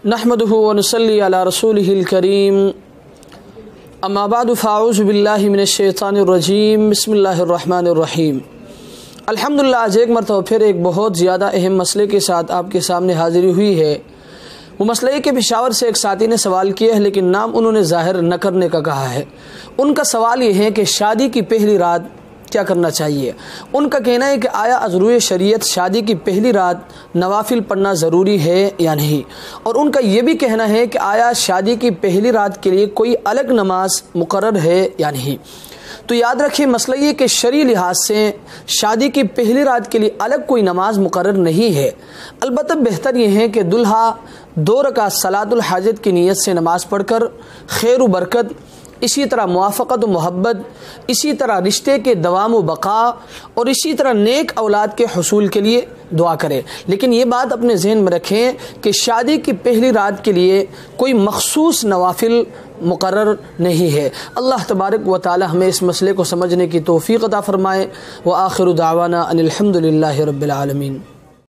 नहमदुहु व नुसल्ली अला रसूलिहिल करीम अम्मा बाद फ़ाऊज़ु बिल्लाहि मिनश्शैतानिर रजीम बिस्मिल्लाहिर रहमानिर रहीम। अल्हम्दुलिल्लाह, आज एक मरतबा फिर एक बहुत ज़्यादा अहम मसले के साथ आपके सामने हाज़िरी हुई है। वो मसले के पेशावर से एक साथी ने सवाल किया है, लेकिन नाम उन्होंने ज़ाहिर न करने का कहा है। उनका सवाल ये है कि शादी की पहली रात क्या करना चाहिए। उनका कहना है कि आया अज़रूए शरीयत शादी की पहली रात नवाफिल पढ़ना ज़रूरी है या नहीं, और उनका ये भी कहना है कि आया शादी की पहली रात के लिए कोई अलग नमाज मुकर्रर है या नहीं। तो याद रखिए, मसला ये कि शरई लिहाज से शादी की पहली रात के लिए अलग कोई नमाज मुकर्रर नहीं है। अलबत्ता बेहतर ये है कि दुल्हा 2 रकात सलातुल हाजत की नीयत से नमाज पढ़कर खैर व बरकत, इसी तरह मुआफ़क़त व मोहब्बत, इसी तरह रिश्ते के दवाम व बका और इसी तरह नेक औलाद के हुसूल के लिए दुआ करें। लेकिन ये बात अपने ज़हन में रखें कि शादी की पहली रात के लिए कोई मखसूस नवाफिल मुकर्रर नहीं है। अल्लाह तबारक व तआला हमें इस मसले को समझने की तौफ़ीक़ अता फ़रमाए। व आखिरु दावाना अनिल हम्दुलिल्लाहि रब्बिल आलमीन।